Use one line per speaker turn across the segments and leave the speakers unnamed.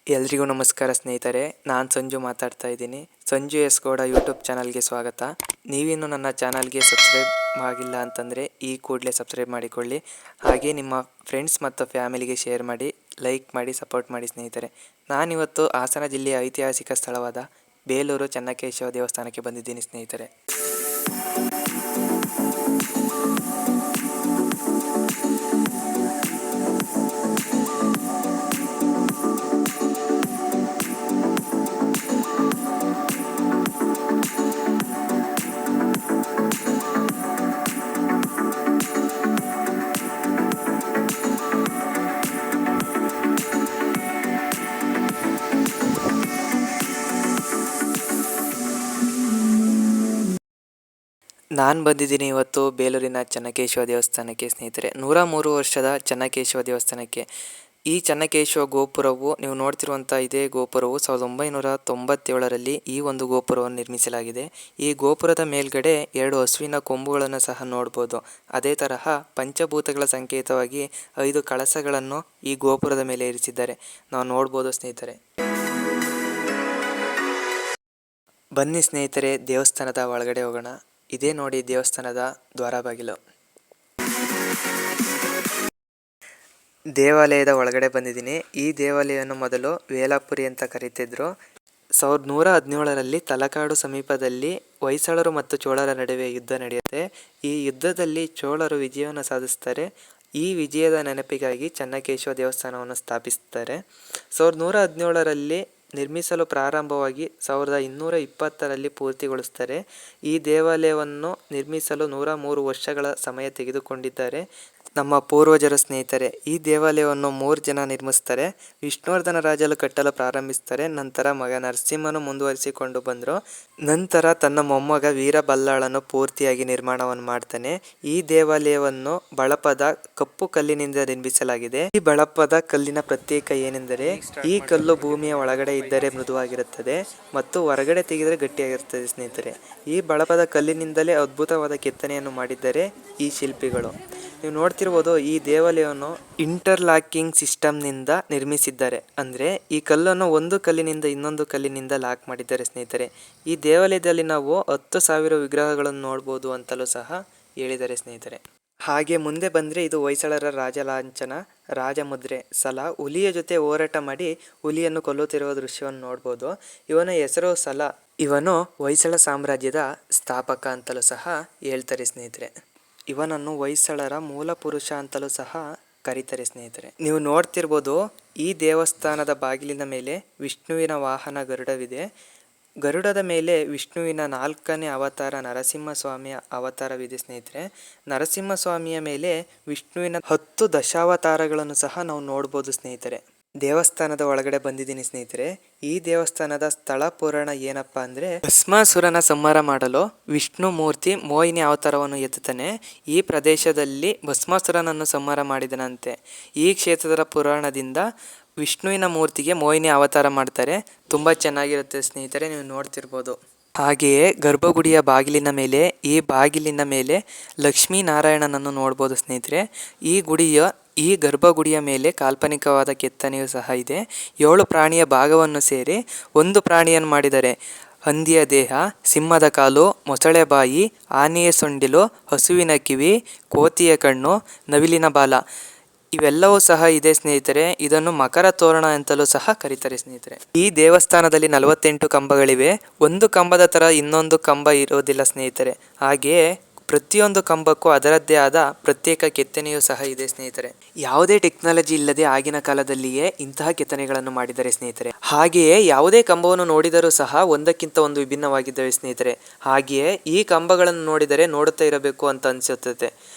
ಎಲ್ರಿಗೂ ನಮಸ್ಕಾರ ಸ್ನೇಹಿತರೆ, ನಾನು ಸಂಜು ಮಾತಾಡ್ತಾ ಇದ್ದೀನಿ. ಸಂಜು ಎಸ್ ಗೌಡ ಯೂಟ್ಯೂಬ್ ಚಾನಲ್ಗೆ ಸ್ವಾಗತ. ನೀವಿನ್ನೂ ನನ್ನ ಚಾನಲ್ಗೆ ಸಬ್ಸ್ಕ್ರೈಬ್ ಆಗಿಲ್ಲ ಅಂತಂದರೆ ಈ ಕೂಡಲೇ ಸಬ್ಸ್ಕ್ರೈಬ್ ಮಾಡಿಕೊಳ್ಳಿ. ಹಾಗೆ ನಿಮ್ಮ ಫ್ರೆಂಡ್ಸ್ ಮತ್ತು ಫ್ಯಾಮಿಲಿಗೆ ಶೇರ್ ಮಾಡಿ, ಲೈಕ್ ಮಾಡಿ, ಸಪೋರ್ಟ್ ಮಾಡಿ ಸ್ನೇಹಿತರೆ. ನಾನಿವತ್ತು ಹಾಸನ ಜಿಲ್ಲೆಯ ಐತಿಹಾಸಿಕ ಸ್ಥಳವಾದ ಬೇಲೂರು ಚೆನ್ನಕೇಶವ ದೇವಸ್ಥಾನಕ್ಕೆ ಬಂದಿದ್ದೀನಿ ಸ್ನೇಹಿತರೆ. ನಾನು ಬಂದಿದ್ದೀನಿ ಇವತ್ತು ಬೇಲೂರಿನ ಚೆನ್ನಕೇಶವ ದೇವಸ್ಥಾನಕ್ಕೆ ಸ್ನೇಹಿತರೆ. 103 ವರ್ಷದ ಚೆನ್ನಕೇಶವ ದೇವಸ್ಥಾನಕ್ಕೆ. ಈ ಚೆನ್ನಕೇಶವ ಗೋಪುರವು, ನೀವು ನೋಡ್ತಿರುವಂಥ ಇದೇ ಗೋಪುರವು 1997ರಲ್ಲಿ ಈ ಒಂದು ಗೋಪುರವನ್ನು ನಿರ್ಮಿಸಲಾಗಿದೆ. ಈ ಗೋಪುರದ ಮೇಲ್ಗಡೆ 2 ಹಸುವಿನ ಕೊಂಬುಗಳನ್ನು ಸಹ ನೋಡ್ಬೋದು. ಅದೇ ತರಹ ಪಂಚಭೂತಗಳ ಸಂಕೇತವಾಗಿ 5 ಕಳಸಗಳನ್ನು ಈ ಗೋಪುರದ ಮೇಲೆ ಇರಿಸಿದ್ದಾರೆ, ನಾವು ನೋಡ್ಬೋದು ಸ್ನೇಹಿತರೆ. ಬನ್ನಿ ಸ್ನೇಹಿತರೆ, ದೇವಸ್ಥಾನದ ಒಳಗಡೆ ಹೋಗೋಣ. ಇದೇ ನೋಡಿ ದೇವಸ್ಥಾನದ ದ್ವಾರ ಬಾಗಿಲು. ದೇವಾಲಯದ ಒಳಗಡೆ ಬಂದಿದ್ದೀನಿ. ಈ ದೇವಾಲಯವನ್ನು ಮೊದಲು ವೇಲಾಪುರಿ ಅಂತ ಕರೀತಿದ್ರು. 1117ರಲ್ಲಿ ತಲಕಾಡು ಸಮೀಪದಲ್ಲಿ ಹೊಯ್ಸಳರು ಮತ್ತು ಚೋಳರ ನಡುವೆ ಯುದ್ಧ ನಡೆಯುತ್ತೆ. ಈ ಯುದ್ಧದಲ್ಲಿ ಚೋಳರು ವಿಜಯವನ್ನು ಸಾಧಿಸ್ತಾರೆ. ಈ ವಿಜಯದ ನೆನಪಿಗಾಗಿ ಚೆನ್ನಕೇಶವ ದೇವಸ್ಥಾನವನ್ನು ಸ್ಥಾಪಿಸ್ತಾರೆ. 1117ರಲ್ಲಿ ನಿರ್ಮಿಸಲು ಪ್ರಾರಂಭವಾಗಿ 1220ರಲ್ಲಿ ಪೂರ್ತಿಗೊಳಿಸ್ತಾರೆ. ಈ ದೇವಾಲಯವನ್ನು ನಿರ್ಮಿಸಲು 103 ವರ್ಷಗಳ ಸಮಯ ತೆಗೆದುಕೊಂಡಿದ್ದಾರೆ ನಮ್ಮ ಪೂರ್ವಜರ ಸ್ನೇಹಿತರೆ. ಈ ದೇವಾಲಯವನ್ನು 3 ಜನ ನಿರ್ಮಿಸ್ತಾರೆ. ವಿಷ್ಣುವರ್ಧನ ರಾಜರು ಕಟ್ಟಲು ಪ್ರಾರಂಭಿಸ್ತಾರೆ. ನಂತರ ಮಗ ನರಸಿಂಹನು ಮುಂದುವರಿಸಿಕೊಂಡು ಬಂದರು. ನಂತರ ತನ್ನ ಮೊಮ್ಮಗ ವೀರಬಲ್ಲಾಳನು ಪೂರ್ತಿಯಾಗಿ ನಿರ್ಮಾಣವನ್ನು ಮಾಡ್ತಾನೆ. ಈ ದೇವಾಲಯವನ್ನು ಬಳಪದ ಕಪ್ಪು ಕಲ್ಲಿನಿಂದ ನಿರ್ಮಿಸಲಾಗಿದೆ. ಈ ಬಳಪದ ಕಲ್ಲಿನ ಪ್ರತ್ಯೇಕ ಏನೆಂದರೆ, ಈ ಕಲ್ಲು ಭೂಮಿಯ ಒಳಗಡೆ ಇದ್ದರೆ ಮೃದುವಾಗಿರುತ್ತದೆ ಮತ್ತು ಹೊರಗಡೆ ತೆಗೆದರೆ ಗಟ್ಟಿಯಾಗಿರುತ್ತದೆ ಸ್ನೇಹಿತರೆ. ಈ ಬಳಪದ ಕಲ್ಲಿನಿಂದಲೇ ಅದ್ಭುತವಾದ ಕೆತ್ತನೆಯನ್ನು ಮಾಡಿದ್ದಾರೆ ಈ ಶಿಲ್ಪಿಗಳು. ನೀವು ನೋಡ್ತಿರ್ಬೋದು, ಈ ದೇವಾಲಯವನ್ನು ಇಂಟರ್ಲಾಕಿಂಗ್ ಸಿಸ್ಟಮ್ನಿಂದ ನಿರ್ಮಿಸಿದ್ದಾರೆ. ಅಂದರೆ ಈ ಕಲ್ಲನ್ನು ಒಂದು ಕಲ್ಲಿನಿಂದ ಇನ್ನೊಂದು ಕಲ್ಲಿನಿಂದ ಲಾಕ್ ಮಾಡಿದ್ದಾರೆ ಸ್ನೇಹಿತರೆ. ಈ ದೇವಾಲಯದಲ್ಲಿ ನಾವು 10,000 ವಿಗ್ರಹಗಳನ್ನು ನೋಡ್ಬೋದು ಅಂತಲೂ ಸಹ ಹೇಳಿದ್ದಾರೆ ಸ್ನೇಹಿತರೆ. ಹಾಗೆ ಮುಂದೆ ಬಂದರೆ ಇದು ಹೊಯ್ಸಳರ ರಾಜಲಾಂಛನ, ರಾಜಮುದ್ರೆ ಸಲ. ಹುಲಿಯ ಜೊತೆ ಹೋರಾಟ ಮಾಡಿ ಹುಲಿಯನ್ನು ಕೊಲ್ಲುತ್ತಿರುವ ದೃಶ್ಯವನ್ನು ನೋಡ್ಬೋದು. ಇವನ ಹೆಸರು ಸಲ. ಇವನು ಹೊಯ್ಸಳ ಸಾಮ್ರಾಜ್ಯದ ಸ್ಥಾಪಕ ಅಂತಲೂ ಸಹ ಹೇಳ್ತಾರೆ ಸ್ನೇಹಿತರೆ. ಇವನನ್ನು ಹೊಯ್ಸಳರ ಮೂಲ ಪುರುಷ ಅಂತಲೂ ಸಹ ಕರೀತಾರೆ ಸ್ನೇಹಿತರೆ. ನೀವು ನೋಡ್ತಿರ್ಬೋದು, ಈ ದೇವಸ್ಥಾನದ ಬಾಗಿಲಿನ ಮೇಲೆ ವಿಷ್ಣುವಿನ ವಾಹನ ಗರುಡವಿದೆ. ಗರುಡದ ಮೇಲೆ ವಿಷ್ಣುವಿನ 4ನೇ ಅವತಾರ ನರಸಿಂಹಸ್ವಾಮಿಯ ಅವತಾರವಿದೆ ಸ್ನೇಹಿತರೆ. ನರಸಿಂಹಸ್ವಾಮಿಯ ಮೇಲೆ ವಿಷ್ಣುವಿನ 10 ದಶಾವತಾರಗಳನ್ನು ಸಹ ನಾವು ನೋಡ್ಬೋದು ಸ್ನೇಹಿತರೆ. ದೇವಸ್ಥಾನದ ಒಳಗಡೆ ಬಂದಿದ್ದೀನಿ ಸ್ನೇಹಿತರೆ. ಈ ದೇವಸ್ಥಾನದ ಸ್ಥಳ ಪುರಾಣ ಏನಪ್ಪ ಅಂದರೆ, ಭಸ್ಮಾಸುರನ ಸಂಹಾರ ಮಾಡಲು ವಿಷ್ಣು ಮೂರ್ತಿ ಮೋಹಿನಿ ಅವತಾರವನ್ನು ಎತ್ತುತ್ತಾನೆ. ಈ ಪ್ರದೇಶದಲ್ಲಿ ಭಸ್ಮಾಸುರನನ್ನು ಸಂಹಾರ ಮಾಡಿದನಂತೆ. ಈ ಕ್ಷೇತ್ರದ ಪುರಾಣದಿಂದ ವಿಷ್ಣುವಿನ ಮೂರ್ತಿಗೆ ಮೋಹಿನಿ ಅವತಾರ ಮಾಡ್ತಾರೆ. ತುಂಬ ಚೆನ್ನಾಗಿರುತ್ತೆ ಸ್ನೇಹಿತರೆ, ನೀವು ನೋಡ್ತಿರ್ಬೋದು. ಹಾಗೆಯೇ ಗರ್ಭಗುಡಿಯ ಬಾಗಿಲಿನ ಮೇಲೆ, ಈ ಬಾಗಿಲಿನ ಮೇಲೆ ಲಕ್ಷ್ಮೀನಾರಾಯಣನನ್ನು ನೋಡ್ಬೋದು ಸ್ನೇಹಿತರೆ. ಈ ಗರ್ಭಗುಡಿಯ ಮೇಲೆ ಕಾಲ್ಪನಿಕವಾದ ಕೆತ್ತನೆಯೂ ಸಹ ಇದೆ. 7 ಪ್ರಾಣಿಯ ಭಾಗವನ್ನು ಸೇರಿ ಒಂದು ಪ್ರಾಣಿಯನ್ನು ಮಾಡಿದ್ದಾರೆ. ಹಂದಿಯ ದೇಹ, ಸಿಂಹದ ಕಾಲು, ಮೊಸಳೆ ಬಾಯಿ, ಆನೆಯ ಸೊಂಡಿಲು, ಹಸುವಿನ ಕಿವಿ, ಕೋತಿಯ ಕಣ್ಣು, ನವಿಲಿನ ಬಾಲ ಇವೆಲ್ಲವೂ ಸಹ ಇದೆ ಸ್ನೇಹಿತರೆ. ಇದನ್ನು ಮಕರ ತೋರಣ ಅಂತಲೂ ಸಹ ಕರೀತಾರೆ ಸ್ನೇಹಿತರೆ. ಈ ದೇವಸ್ಥಾನದಲ್ಲಿ 48 ಕಂಬಗಳಿವೆ. ಒಂದು ಕಂಬದ ಥರ ಇನ್ನೊಂದು ಕಂಬ ಇರೋದಿಲ್ಲ ಸ್ನೇಹಿತರೆ. ಹಾಗೆಯೇ ಪ್ರತಿಯೊಂದು ಕಂಬಕ್ಕೂ ಅದರದ್ದೇ ಆದ ಪ್ರತ್ಯೇಕ ಕೆತ್ತನೆಯೂ ಸಹ ಇದೆ ಸ್ನೇಹಿತರೆ. ಯಾವುದೇ ಟೆಕ್ನಾಲಜಿ ಇಲ್ಲದೆ ಆಗಿನ ಕಾಲದಲ್ಲಿಯೇ ಇಂತಹ ಕೆತ್ತನೆಗಳನ್ನು ಮಾಡಿದ್ದಾರೆ ಸ್ನೇಹಿತರೆ. ಹಾಗೆಯೇ ಯಾವುದೇ ಕಂಬವನ್ನು ನೋಡಿದರೂ ಸಹ ಒಂದಕ್ಕಿಂತ ಒಂದು ವಿಭಿನ್ನವಾಗಿದ್ದಾವೆ ಸ್ನೇಹಿತರೆ. ಹಾಗೆಯೇ ಈ ಕಂಬಗಳನ್ನು ನೋಡಿದರೆ ನೋಡುತ್ತಾ ಇರಬೇಕು ಅಂತ ಅನಿಸುತ್ತದೆ.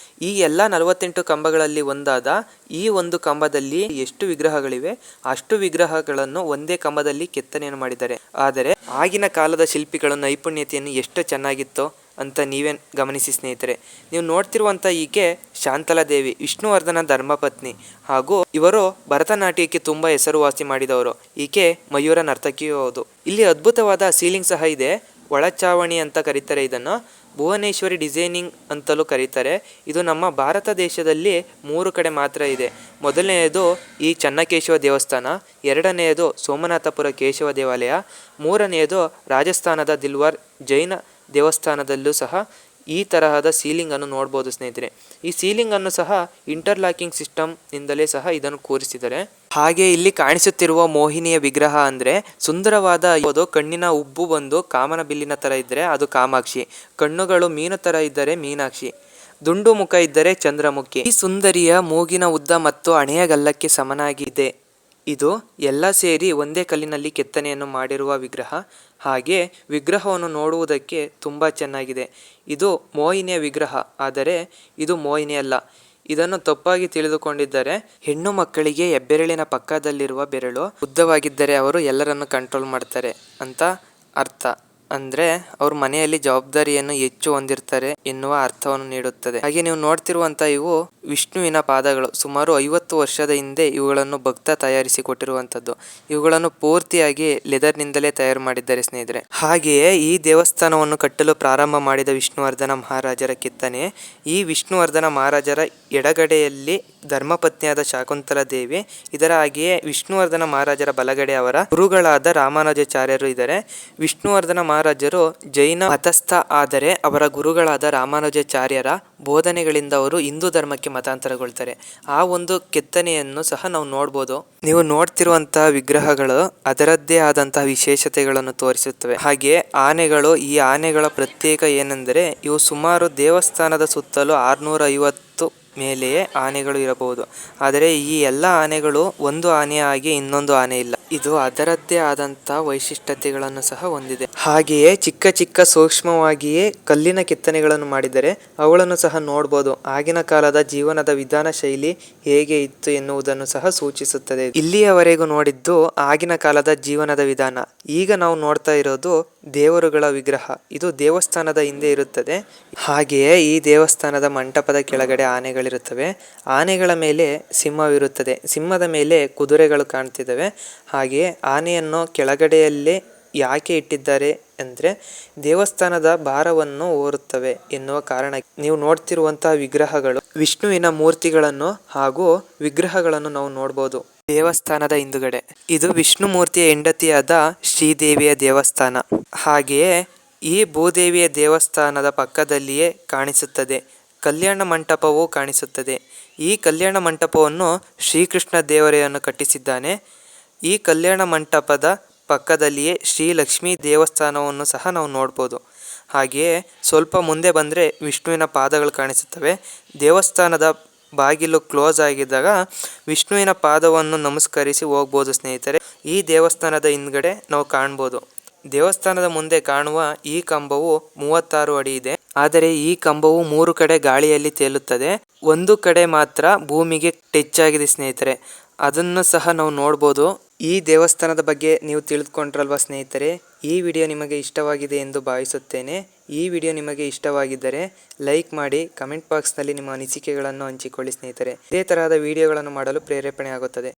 ಈ ಎಲ್ಲ 48 ಕಂಬಗಳಲ್ಲಿ ಒಂದಾದ ಈ ಒಂದು ಕಂಬದಲ್ಲಿ ಎಷ್ಟು ವಿಗ್ರಹಗಳಿವೆ, ಅಷ್ಟು ವಿಗ್ರಹಗಳನ್ನು ಒಂದೇ ಕಂಬದಲ್ಲಿ ಕೆತ್ತನೆಯನ್ನು ಮಾಡಿದ್ದಾರೆ. ಆದರೆ ಆಗಿನ ಕಾಲದ ಶಿಲ್ಪಿಗಳ ನೈಪುಣ್ಯತೆಯನ್ನು ಎಷ್ಟು ಚೆನ್ನಾಗಿತ್ತೋ ಅಂತ ನೀವೇ ಗಮನಿಸಿ ಸ್ನೇಹಿತರೆ. ನೀವು ನೋಡ್ತಿರುವಂಥ ಈಕೆ ಶಾಂತಲಾದೇವಿ, ವಿಷ್ಣುವರ್ಧನ ಧರ್ಮಪತ್ನಿ. ಹಾಗೂ ಇವರು ಭರತನಾಟ್ಯಕ್ಕೆ ತುಂಬ ಹೆಸರುವಾಸಿ ಮಾಡಿದವರು. ಈಕೆ ಮಯೂರ ನರ್ತಕಿಯೂ ಹೌದು. ಇಲ್ಲಿ ಅದ್ಭುತವಾದ ಸೀಲಿಂಗ್ ಸಹ ಇದೆ. ಒಳಚಾವಣಿ ಅಂತ ಕರೀತಾರೆ ಇದನ್ನು. ಭುವನೇಶ್ವರಿ ಡಿಸೈನಿಂಗ್ ಅಂತಲೂ ಕರೀತಾರೆ. ಇದು ನಮ್ಮ ಭಾರತ ದೇಶದಲ್ಲಿ 3 ಕಡೆ ಮಾತ್ರ ಇದೆ. ಮೊದಲನೆಯದು ಈ ಚನ್ನಕೇಶವ ದೇವಸ್ಥಾನ, ಎರಡನೆಯದು ಸೋಮನಾಥಪುರ ಕೇಶವ ದೇವಾಲಯ, ಮೂರನೆಯದು ರಾಜಸ್ಥಾನದ ದಿಲ್ವಾರ್ ಜೈನ ದೇವಸ್ಥಾನದಲ್ಲೂ ಸಹ ಈ ತರಹದ ಸೀಲಿಂಗ್ ಅನ್ನು ನೋಡ್ಬೋದು ಸ್ನೇಹಿತರೆ. ಈ ಸೀಲಿಂಗ್ ಅನ್ನು ಸಹ ಇಂಟರ್ಲಾಕಿಂಗ್ ಸಿಸ್ಟಮ್ ಇಂದಲೇ ಸಹ ಇದನ್ನು ಕೂರಿಸಿದ್ದಾರೆ. ಹಾಗೆ ಇಲ್ಲಿ ಕಾಣಿಸುತ್ತಿರುವ ಮೋಹಿನಿಯ ವಿಗ್ರಹ ಅಂದ್ರೆ ಸುಂದರವಾದ ಕಣ್ಣಿನ ಉಬ್ಬು ಬಂದು ಕಾಮನ ಬಿಲ್ಲಿನ ತರ ಇದ್ದರೆ ಅದು ಕಾಮಾಕ್ಷಿ, ಕಣ್ಣುಗಳು ಮೀನು ತರ ಇದ್ದರೆ ಮೀನಾಕ್ಷಿ, ದುಂಡು ಮುಖ ಇದ್ದರೆ ಚಂದ್ರಮುಖಿ. ಈ ಸುಂದರಿಯ ಮೂಗಿನ ಉದ್ದ ಮತ್ತು ಹಣೆಯ ಗಲ್ಲಕ್ಕೆ ಸಮನಾಗಿದೆ. ಇದು ಎಲ್ಲ ಸೇರಿ ಒಂದೇ ಕಲ್ಲಿನಲ್ಲಿ ಕೆತ್ತನೆಯನ್ನು ಮಾಡಿರುವ ವಿಗ್ರಹ. ಹಾಗೆ ವಿಗ್ರಹವನ್ನು ನೋಡುವುದಕ್ಕೆ ತುಂಬ ಚೆನ್ನಾಗಿದೆ. ಇದು ಮೋಹಿನಿಯ ವಿಗ್ರಹ, ಆದರೆ ಇದು ಮೋಹಿನಿ ಅಲ್ಲ. ಇದನ್ನು ತಪ್ಪಾಗಿ ತಿಳಿದುಕೊಂಡಿದ್ದಾರೆ. ಹೆಣ್ಣು ಮಕ್ಕಳಿಗೆ ಹೆಬ್ಬೆರಳಿನ ಪಕ್ಕದಲ್ಲಿರುವ ಬೆರಳು ಉದ್ದವಾಗಿದ್ದರೆ ಅವರು ಎಲ್ಲರನ್ನು ಕಂಟ್ರೋಲ್ ಮಾಡ್ತಾರೆ ಅಂತ ಅರ್ಥ. ಅಂದ್ರೆ ಅವ್ರ ಮನೆಯಲ್ಲಿ ಜವಾಬ್ದಾರಿಯನ್ನು ಹೆಚ್ಚು ಹೊಂದಿರ್ತಾರೆ ಎನ್ನುವ ಅರ್ಥವನ್ನು ನೀಡುತ್ತದೆ. ಹಾಗೆ ನೀವು ನೋಡ್ತಿರುವಂತ ಇವು ವಿಷ್ಣುವಿನ ಪಾದಗಳು. ಸುಮಾರು 50 ವರ್ಷದ ಹಿಂದೆ ಇವುಗಳನ್ನು ಭಕ್ತ ತಯಾರಿಸಿ ಕೊಟ್ಟಿರುವಂತದ್ದು. ಇವುಗಳನ್ನು ಪೂರ್ತಿಯಾಗಿ ಲೆದರ್ ನಿಂದಲೇ ತಯಾರು ಮಾಡಿದ್ದಾರೆ ಸ್ನೇಹಿತರೆ. ಹಾಗೆಯೇ ಈ ದೇವಸ್ಥಾನವನ್ನು ಕಟ್ಟಲು ಪ್ರಾರಂಭ ಮಾಡಿದ ವಿಷ್ಣುವರ್ಧನ ಮಹಾರಾಜರ ಕೆತ್ತನೆ. ಈ ವಿಷ್ಣುವರ್ಧನ ಮಹಾರಾಜರ ಎಡಗಡೆಯಲ್ಲಿ ಧರ್ಮಪತ್ನಿಯಾದ ಶಾಕುಂತಲಾ ದೇವಿ, ಇದರ ಹಾಗೆಯೇ ವಿಷ್ಣುವರ್ಧನ ಮಹಾರಾಜರ ಬಲಗಡೆ ಅವರ ಗುರುಗಳಾದ ರಾಮಾನುಜಾಚಾರ್ಯರು ಇದ್ದಾರೆ. ವಿಷ್ಣುವರ್ಧನ ಮಹಾರಾಜರು ಜೈನ ಮತಸ್ಥ, ಆದರೆ ಅವರ ಗುರುಗಳಾದ ರಾಮಾನುಜಾಚಾರ್ಯರ ಬೋಧನೆಗಳಿಂದ ಅವರು ಹಿಂದೂ ಧರ್ಮಕ್ಕೆ ಮತಾಂತರಗೊಳ್ತಾರೆ. ಆ ಒಂದು ಕೆತ್ತನೆಯನ್ನು ಸಹ ನಾವು ನೋಡ್ಬೋದು. ನೀವು ನೋಡ್ತಿರುವಂತಹ ವಿಗ್ರಹಗಳು ಅದರದ್ದೇ ಆದಂತಹ ವಿಶೇಷತೆಗಳನ್ನು ತೋರಿಸುತ್ತವೆ. ಹಾಗೆ ಆನೆಗಳು, ಈ ಆನೆಗಳ ಪ್ರತ್ಯೇಕ ಏನೆಂದರೆ ಇವು ಸುಮಾರು ದೇವಸ್ಥಾನದ ಸುತ್ತಲೂ 650 ಮೇಲೆಯೇ ಆನೆಗಳು ಇರಬಹುದು. ಆದರೆ ಈ ಎಲ್ಲ ಆನೆಗಳು ಒಂದು ಆನೆಯ ಹಾಗೆ ಇನ್ನೊಂದು ಆನೆ ಇಲ್ಲ. ಇದು ಅದರದ್ದೇ ಆದಂತಹ ವೈಶಿಷ್ಟ್ಯತೆಗಳನ್ನು ಸಹ ಹೊಂದಿದೆ. ಹಾಗೆಯೇ ಚಿಕ್ಕ ಚಿಕ್ಕ ಸೂಕ್ಷ್ಮವಾಗಿಯೇ ಕಲ್ಲಿನ ಕೆತ್ತನೆಗಳನ್ನು ಮಾಡಿದರೆ ಅವುಗಳನ್ನು ಸಹ ನೋಡ್ಬೋದು. ಆಗಿನ ಕಾಲದ ಜೀವನದ ವಿಧಾನ ಶೈಲಿ ಹೇಗೆ ಇತ್ತು ಎನ್ನುವುದನ್ನು ಸಹ ಸೂಚಿಸುತ್ತದೆ. ಇಲ್ಲಿಯವರೆಗೂ ನೋಡಿದ್ದು ಆಗಿನ ಕಾಲದ ಜೀವನದ ವಿಧಾನ. ಈಗ ನಾವು ನೋಡ್ತಾ ಇರೋದು ದೇವರುಗಳ ವಿಗ್ರಹ. ಇದು ದೇವಸ್ಥಾನದ ಹಿಂದೆ ಇರುತ್ತದೆ. ಹಾಗೆಯೇ ಈ ದೇವಸ್ಥಾನದ ಮಂಟಪದ ಕೆಳಗಡೆ ಆನೆಗಳಿರುತ್ತವೆ. ಆನೆಗಳ ಮೇಲೆ ಸಿಂಹವಿರುತ್ತದೆ. ಸಿಂಹದ ಮೇಲೆ ಕುದುರೆಗಳು ಕಾಣ್ತಿದ್ದಾವೆ. ಹಾಗೆಯೇ ಆನೆಯನ್ನು ಕೆಳಗಡೆಯಲ್ಲೇ ಯಾಕೆ ಇಟ್ಟಿದ್ದಾರೆ ಅಂದರೆ ದೇವಸ್ಥಾನದ ಭಾರವನ್ನು ಹೊರುತ್ತವೆ ಎನ್ನುವ ಕಾರಣ. ನೀವು ನೋಡ್ತಿರುವಂತಹ ವಿಗ್ರಹಗಳು ವಿಷ್ಣುವಿನ ಮೂರ್ತಿಗಳನ್ನು ಹಾಗೂ ವಿಗ್ರಹಗಳನ್ನು ನಾವು ನೋಡ್ಬೋದು ದೇವಸ್ಥಾನದ ಹಿಂದುಗಡೆ. ಇದು ವಿಷ್ಣು ಮೂರ್ತಿಯ ಹೆಂಡತಿಯಾದ ಶ್ರೀದೇವಿಯ ದೇವಸ್ಥಾನ. ಹಾಗೆಯೇ ಈ ಭೂದೇವಿಯ ದೇವಸ್ಥಾನದ ಪಕ್ಕದಲ್ಲಿಯೇ ಕಾಣಿಸುತ್ತದೆ ಕಲ್ಯಾಣ ಮಂಟಪವೂ ಕಾಣಿಸುತ್ತದೆ. ಈ ಕಲ್ಯಾಣ ಮಂಟಪವನ್ನು ಶ್ರೀಕೃಷ್ಣ ದೇವರೆಯನ್ನು ಕಟ್ಟಿಸಿದ್ದಾನೆ. ಈ ಕಲ್ಯಾಣ ಮಂಟಪದ ಪಕ್ಕದಲ್ಲಿಯೇ ಶ್ರೀ ಲಕ್ಷ್ಮೀ ದೇವಸ್ಥಾನವನ್ನು ಸಹ ನಾವು ನೋಡ್ಬೋದು. ಹಾಗೆಯೇ ಸ್ವಲ್ಪ ಮುಂದೆ ಬಂದರೆ ವಿಷ್ಣುವಿನ ಪಾದಗಳು ಕಾಣಿಸುತ್ತವೆ. ದೇವಸ್ಥಾನದ ಬಾಗಿಲು ಕ್ಲೋಸ್ ಆಗಿದ್ದಾಗ ವಿಷ್ಣುವಿನ ಪಾದವನ್ನು ನಮಸ್ಕರಿಸಿ ಹೋಗ್ಬೋದು ಸ್ನೇಹಿತರೆ. ಈ ದೇವಸ್ಥಾನದ ಹಿಂದ್ಗಡೆ ನಾವು ಕಾಣ್ಬೋದು. ದೇವಸ್ಥಾನದ ಮುಂದೆ ಕಾಣುವ ಈ ಕಂಬವು 36 ಅಡಿ ಇದೆ. ಆದರೆ ಈ ಕಂಬವು 3 ಕಡೆ ಗಾಳಿಯಲ್ಲಿ ತೇಲುತ್ತದೆ. ಒಂದು ಕಡೆ ಮಾತ್ರ ಭೂಮಿಗೆ ಟಚ್ ಆಗಿದೆ ಸ್ನೇಹಿತರೆ. ಅದನ್ನು ಸಹ ನಾವು ನೋಡ್ಬೋದು. ಈ ದೇವಸ್ಥಾನದ ಬಗ್ಗೆ ನೀವು ತಿಳಿದುಕೊಂಡ್ರಲ್ವಾ ಸ್ನೇಹಿತರೆ. ಈ ವಿಡಿಯೋ ನಿಮಗೆ ಇಷ್ಟವಾಗಿದೆ ಎಂದು ಭಾವಿಸುತ್ತೇನೆ. ಈ ವಿಡಿಯೋ ನಿಮಗೆ ಇಷ್ಟವಾಗಿದ್ದರೆ ಲೈಕ್ ಮಾಡಿ, ಕಮೆಂಟ್ ಬಾಕ್ಸ್ನಲ್ಲಿ ನಿಮ್ಮ ಅನಿಸಿಕೆಗಳನ್ನು ಹಂಚಿಕೊಳ್ಳಿ ಸ್ನೇಹಿತರೆ. ಇದೇ ತರಹದ ವಿಡಿಯೋಗಳನ್ನು ಮಾಡಲು ಪ್ರೇರೇಪಣೆ ಆಗುತ್ತದೆ.